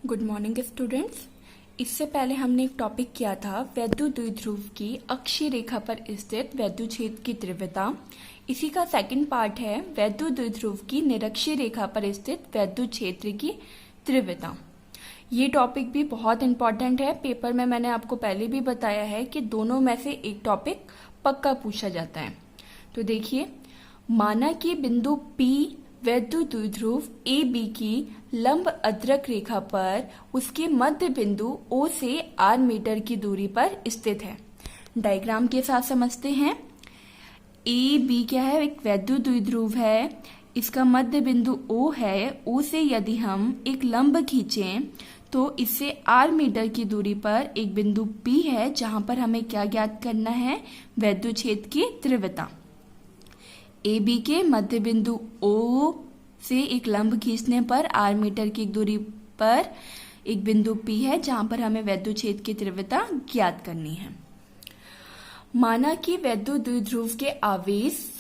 Good morning students. इससे पहले हमने एक टॉपिक किया था वैद्युत द्विध्रुव की अक्षीय रेखा पर स्थित वैद्युत क्षेत्र की तीव्रता। इसी का सेकंड पार्ट है वैद्युत द्विध्रुव की निरक्षीय रेखा पर स्थित वैद्युत क्षेत्र की तीव्रता। ये टॉपिक भी बहुत इंपॉर्टेंट है। पेपर में मैंने आपको पहले भी बताया है कि दोनों में से एक टॉपिक पक्का पूछा जाता है। तो देखिए, माना कि बिंदु P वैद्युत द्विध्रुव ए बी की लंब अद्रक रेखा पर उसके मध्य बिंदु O से R मीटर की दूरी पर स्थित है। डायग्राम के साथ समझते हैं। ए बी क्या है? एक वैद्युत द्विध्रुव है। इसका मध्य बिंदु O है। O से यदि हम एक लंब खींचें तो इससे R मीटर की दूरी पर एक बिंदु P है, जहां पर हमें क्या ज्ञात करना है? वैद्युत क्षेत्र की तीव्रता। ए बी के मध्य बिंदु O से एक लंब खींचने पर R मीटर की दूरी पर एक बिंदु P है, जहां पर हमें वैद्युत क्षेत्र की तीव्रता ज्ञात करनी है। माना कि वैद्युत द्विध्रुव के आवेश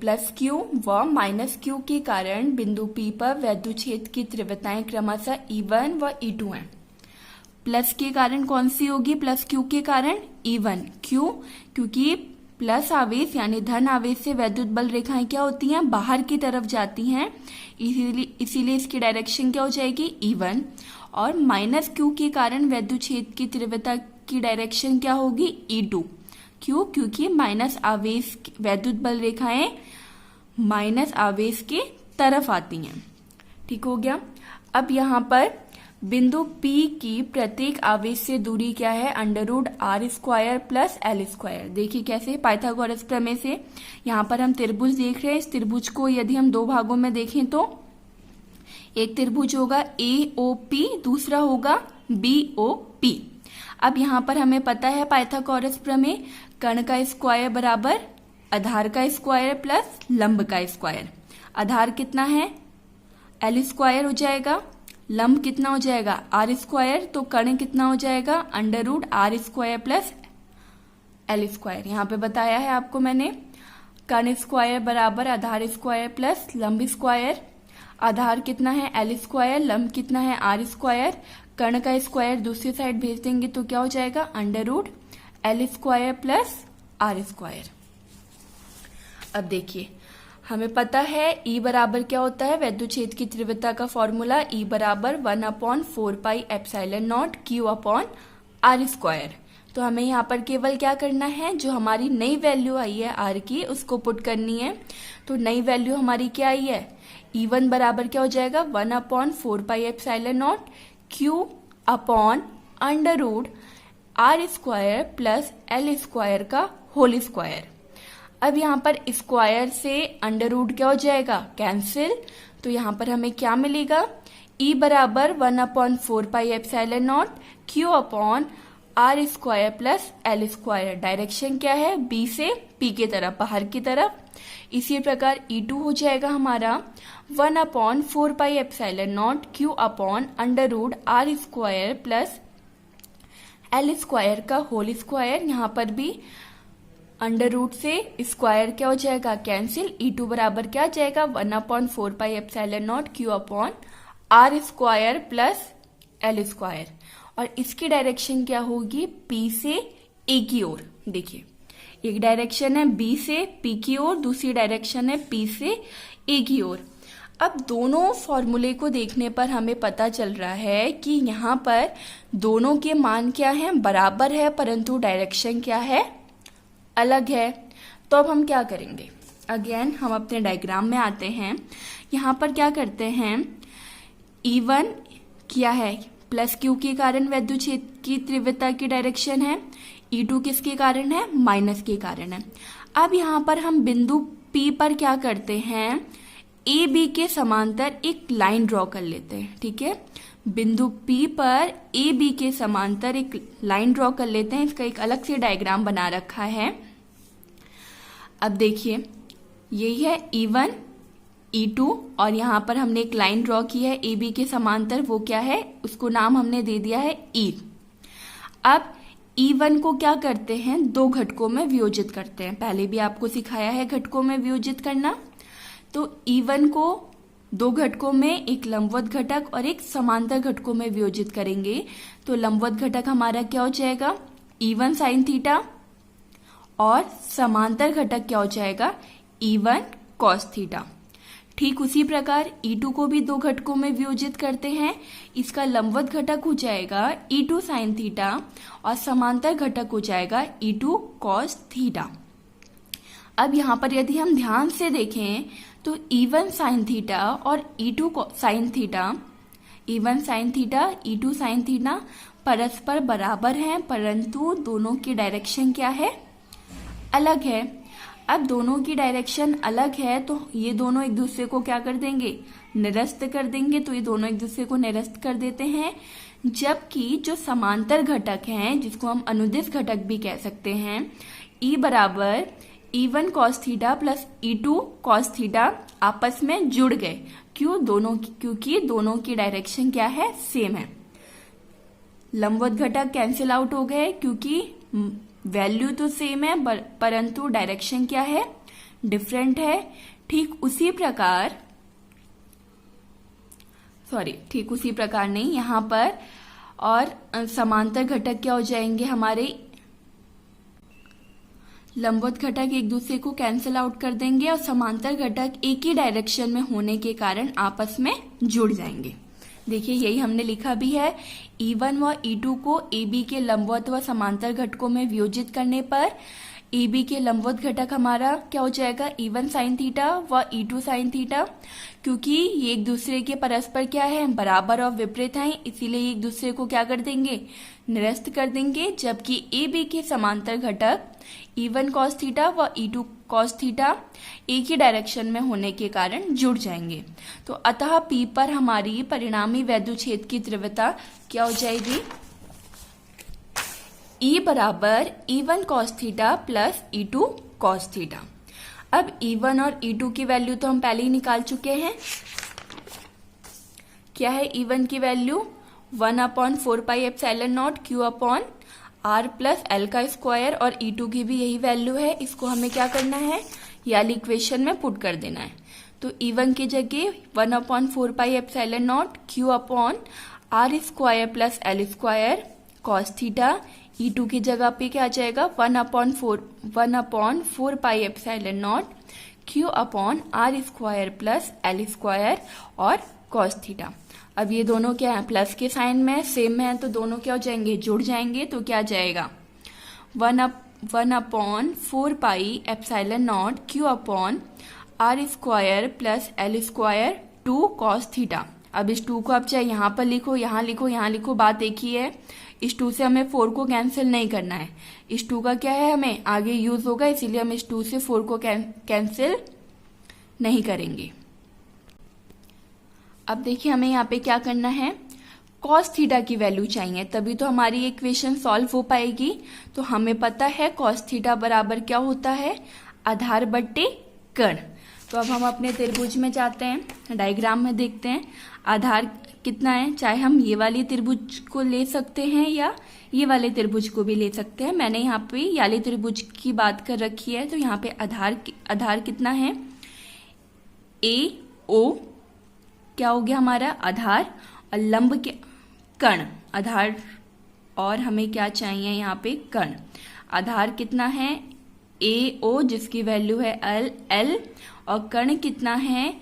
प्लस Q व माइनस Q के कारण बिंदु P पर वैद्युत क्षेत्र की तीव्रताएं क्रमशः E1 व E2 हैं। प्लस के कारण कौन सी होगी? प्लस Q के कारण E1। क्यों? क्योंकि प्लस आवेश यानी धन आवेश से वैद्युत बल रेखाएं क्या होती हैं? बाहर की तरफ जाती हैं। इसीलिए इसकी डायरेक्शन क्या हो जाएगी? E1। और माइनस Q के कारण वैद्युत क्षेत्र की तीव्रता की डायरेक्शन क्या होगी? E2। क्यों? क्योंकि माइनस आवेश वैद्युत बल रेखाएं माइनस आवेश के तरफ आती हैं। ठीक हो गया। अब यहाँ पर बिंदु P की प्रत्येक आवेश से दूरी क्या है? √r² plus l²। देखिए कैसे? पाइथागोरस प्रमेय से। यहाँ पर हम त्रिभुज देख रहे हैं। इस त्रिभुज को यदि हम दो भागों में देखें तो एक त्रिभुज होगा AOP, दूसरा होगा BOP। अब यहाँ पर हमें पता है पाइथागोरस प्रमेय, कर्ण का स्क्वायर बराबर आधार का स्क्वायर प्लस लंब का स्क्वायर। आधार कितना है? l² हो जाएगा। लंब कितना हो जाएगा? r²। तो कर्ण कितना हो जाएगा? √r² plus l²। यहाँ पे बताया है आपको मैंने। कर्ण स्क्वायर बराबर आधार स्क्वायर प्लस लंब स्क्वायर। आधार कितना है? l²। लंब कितना है? r²। कर्ण का स्क्वायर दूसरी साइड भेज देंगे तो क्या हो जाएगा? √l² plus r²। अब देखिए, हमें पता है E बराबर क्या होता है? वैद्युत क्षेत्र की तीव्रता का फॉर्मूला E बराबर 1/4πε0 Q/r²। तो हमें यहाँ पर केवल क्या करना है? जो हमारी नई वैल्यू आई है R की, उसको पुट करनी है। तो नई वैल्यू हमारी क्या आई है? E1 बराबर क्या हो जाएगा? 1/4πε0 Q/√r² प्लस l² का होल स्क्वायर। अब यहाँ पर स्क्वायर से अंडर रूट क्या हो जाएगा? कैंसिल। तो यहाँ पर हमें क्या मिलेगा? E बराबर 1/4πε0 Q/r² प्लस l²। डायरेक्शन क्या है? B से P की तरफ, बाहर की तरफ। इसी प्रकार E2 हो जाएगा हमारा 1/4πε0 Q/√r² प्लस l² का होल स्क्वायर। यहाँ पर भी अंडर रूट से स्क्वायर क्या हो जाएगा? कैंसिल। E2 बराबर क्या आ जाएगा? 1/4πε0 Q/r² प्लस l²। और इसकी डायरेक्शन क्या होगी? P से A की ओर। देखिए, एक डायरेक्शन है B से P की ओर, दूसरी डायरेक्शन है P से A की ओर। अब दोनों फॉर्मूले को देखने पर हमें पता चल रहा है कि यहाँ पर दोनों के मान क्या हैं? बराबर है, परंतु डायरेक्शन क्या है? अलग है। तो अब हम क्या करेंगे? अगेन हम अपने डायग्राम में आते हैं। यहाँ पर क्या करते हैं? E1 क्या है? प्लस Q के कारण वैद्युत क्षेत्र की तीव्रता की डायरेक्शन है। E2 किसके कारण है? माइनस के कारण है। अब यहाँ पर हम बिंदु P पर क्या करते हैं? AB के समांतर एक लाइन ड्रॉ कर लेते हैं। ठीक है, बिंदु P पर AB के समांतर एक लाइन ड्रॉ कर लेते हैं। इसका एक अलग से डायग्राम बना रखा है। अब देखिए, यही है E1 E2 और यहाँ पर हमने एक लाइन ड्रॉ की है AB के समांतर। वो क्या है? उसको नाम हमने दे दिया है E। अब E1 को क्या करते हैं? दो घटकों में वियोजित करते हैं। पहले भी आपको सिखाया है घटकों में वियोजित करना। तो E1 को दो घटकों में एक लंबवत घटक और एक समांतर घटकों में वियोजित करेंगे तो लंबवत घटक हमारा क्या हो जाएगा, E1 साइन थीटा, और समांतर घटक क्या हो जाएगा, E1 कॉस थीटा। ठीक उसी प्रकार E2 को भी दो घटकों में वियोजित करते हैं, इसका लंबवत घटक हो जाएगा E2 साइन थीटा और समांतर घटक हो जाएगा E2 कॉस थीटा। अब यहाँ पर यदि हम ध्यान से देखें तो E1 साइन थीटा और E2 sine theta, E1 sine theta, E2 sine theta परस्पर बराबर हैं, परंतु दोनों की डायरेक्शन क्या है, अलग है। अब दोनों की डायरेक्शन अलग है तो ये दोनों एक दूसरे को क्या कर देंगे, निरस्त कर देंगे। तो ये दोनों एक दूसरे को निरस्त कर देते हैं, जबकि जो समांतर घटक हैं, जिसको हम अनुदिश घटक भी कह सकते हैं, E बराबर E1 cos theta plus E2 cos theta आपस में जुड़ गए। क्योंकि दोनों की डायरेक्शन क्या है, सेम है। लंबवत घटक कैंसिल आउट हो गए क्योंकि वैल्यू तो सेम है परंतु डायरेक्शन क्या है, डिफरेंट है। ठीक उसी प्रकार नहीं, यहाँ पर और समांतर घटक क्या हो जाएंगे, हमारे लंबवत घटक एक दूसरे को कैंसिल आउट कर देंगे और समांतर घटक एक ही डायरेक्शन में होने के कारण आपस में जुड़ जाएंगे। देखिए यही हमने लिखा भी है, E1 व E2 को AB के लंबवत व समांतर घटकों में वियोजित करने पर AB के लंबवत घटक हमारा क्या हो जाएगा, E1 साइन थीटा व E2 साइन थीटा। क्योंकि ये एक दूसरे के परस्पर क्या है, बराबर और विपरीत हैं, इसीलिए एक दूसरे को क्या कर देंगे, निरस्त कर देंगे। जबकि AB के समांतर घटक E1 कॉस थीटा व E2 कॉस थीटा एक ही डायरेक्शन में होने के कारण जुड़ जाएंगे। तो अतः P पर हमारी परिणामी वैद्युच्छेद की तीव्रता क्या हो जाएगी, E बराबर E1 cos theta plus E2 cos theta. अब E1 और E2 की वैल्यू तो हम पहले ही निकाल चुके हैं। क्या है E1 की वैल्यू, 1/4πε0 Q/r प्लस L का स्क्वायर, और E2 की भी यही वैल्यू है। इसको हमें क्या करना है, ये वाली इक्वेशन में पुट कर देना है। तो E1 की जगह 1/4πε0 Q/r square plus L square cos theta. E2 की जगह पे क्या आ जाएगा, 1/4πε0 Q/r square plus L square और कॉस थीटा। अब ये दोनों क्या है, प्लस के साइन में सेम है, तो दोनों क्या हो जाएंगे, जुड़ जाएंगे। तो क्या जाएगा, 1/4πε0 Q/r square plus L square 2 cos theta. अब इस 2 को आप चाहे यहाँ पर लिखो, यहाँ लिखो, यहाँ लिखो, बात एक ही है। इस 2 से हमें 4 को कैंसिल नहीं करना है। इस 2 का क्या है, हमें आगे यूज होगा, इसीलिए हम इस 2 से 4 को कैंसिल नहीं करेंगे। अब देखिए हमें यहाँ पे क्या करना है, कॉस थीटा की वैल्यू चाहिए, तभी तो हमारी इक्वेशन सॉल्व हो पाएगी। तो हमें पता है कॉस थीटा बराबर क्या होता है, आधार बट्टे कर्ण। तो अब हम अपने त्रिभुज में जाते हैं, डायग्राम में देखते हैं आधार कितना है। चाहे हम ये वाली त्रिभुज को ले सकते हैं या ये वाले त्रिभुज को भी ले सकते हैं। मैंने यहाँ पे ये वाले त्रिभुज की बात कर रखी है। तो यहाँ पे आधार कितना है, AO क्या हो गया हमारा आधार, और लंब के कर्ण आधार, और हमें क्या चाहिए यहाँ पे कर्ण। आधार कितना है AO जिसकी वैल्यू है L, और कर्ण कितना है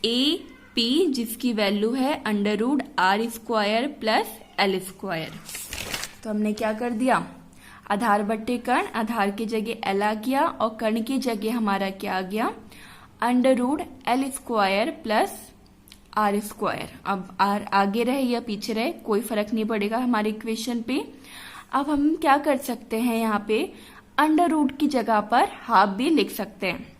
AP जिसकी वैल्यू है √r square plus L square. तो हमने क्या कर दिया, आधार बट्टे कर्ण, आधार की जगह L आ गया और कर्ण की जगह हमारा क्या आ गया, √L square plus R square. अब R आगे रहे या पीछे रहे कोई फर्क नहीं पड़ेगा हमारे इक्वेशन पे। अब हम क्या कर सकते हैं, यहाँ पे अंडर रूट की जगह पर हाफ भी लिख सकते हैं।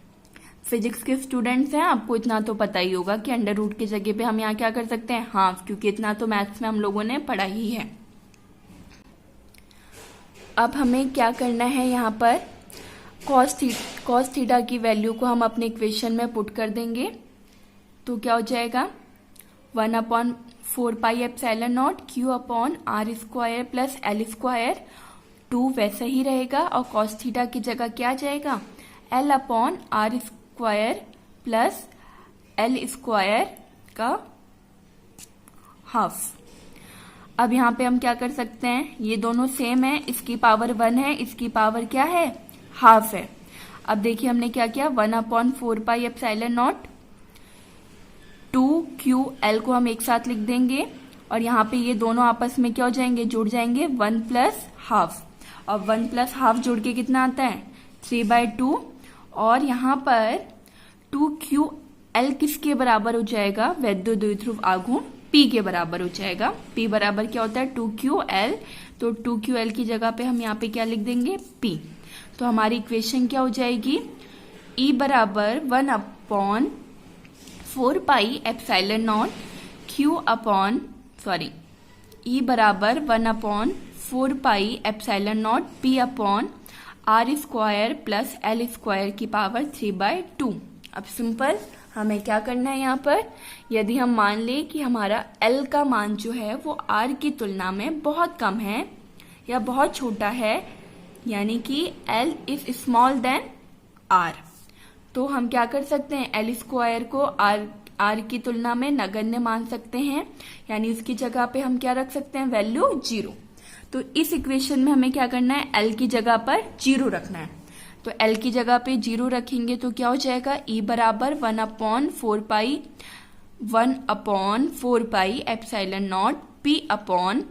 फिजिक्स के स्टूडेंट्स हैं, आपको इतना तो पता ही होगा कि अंडर रूट की जगह पे हम यहाँ क्या कर सकते हैं, हाफ, क्योंकि इतना तो मैथ्स में हम लोगों ने पढ़ा ही है। अब हमें क्या करना है, यहाँ पर कॉस थीटा की वैल्यू को हम अपने इक्वेशन में पुट कर देंगे। तो क्या हो जाएगा, 1/4πε0 Q/r square plus L square, 2 वैसा ही रहेगा, और कॉस थीटा की जगह क्या आ जाएगा, L/r square plus L square का हाफ। अब यहाँ पे हम क्या कर सकते हैं, ये दोनों सेम है, इसकी पावर 1 है, इसकी पावर क्या है, हाफ है। अब देखिए हमने क्या किया, 1/4πε0 2ql को हम एक साथ लिख देंगे और यहाँ पे ये दोनों आपस में क्या हो जाएंगे, जुड़ जाएंगे, 1 + हाफ। और 1 + हाफ जुड़ के कितना आता है, 3/2। और यहाँ पर 2ql किसके बराबर हो जाएगा, वैद्युत द्विध्रुव आघूर्ण P के बराबर हो जाएगा। P बराबर क्या होता है, 2ql। तो 2ql की जगह पे हम यहाँ पे क्या लिख देंगे, P। तो हमारी इक्वेशन क्या हो जाएगी, E बराबर 1/4πε0 E बराबर 1/4πε0 P/r² + l² की पावर 3/2। अब सिंपल हमें क्या करना है, यहाँ पर यदि हम मान लें कि हमारा L का मान जो है वो R की तुलना में बहुत कम है या बहुत छोटा है, यानी कि L is small than R, तो हम क्या कर सकते हैं, l² को R की तुलना में नगण्य मान सकते हैं, यानी उसकी जगह पे हम क्या रख सकते हैं, वैल्यू 0। तो इस इक्वेशन में हमें क्या करना है, L की जगह पर 0 रखना है। तो L की जगह पे 0 रखेंगे तो क्या हो जाएगा, E बराबर 1/4πε0 P/r²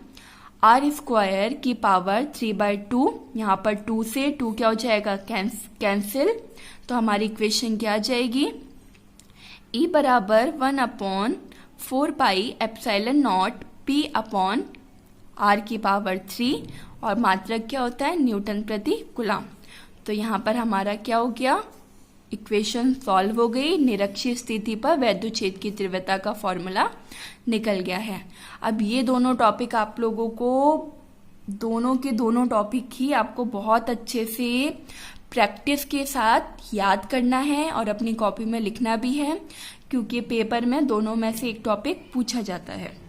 की पावर 3/2। यहाँ पर 2 से 2 क्या हो जाएगा, कैंसिल। तो हमारी इक्वेशन क्या आ जाएगी, E बराबर 1/4πε0 P/r की पावर 3 और मात्रक क्या होता है, न्यूटन प्रति कूलम। तो यहाँ पर हमारा क्या हो गया, इक्वेशन सॉल्व हो गई। निरक्षीय स्थिति पर वैद्युत क्षेत्र की तीव्रता का फॉर्मूला निकल गया है। अब ये दोनों टॉपिक आप लोगों को दोनों टॉपिक ही आपको बहुत अच्छे से प्रैक्टिस के साथ याद करना है और अपनी कॉपी में लिखना भी है, क्योंकि पेपर में दोनों में से एक टॉपिक पूछा जाता है।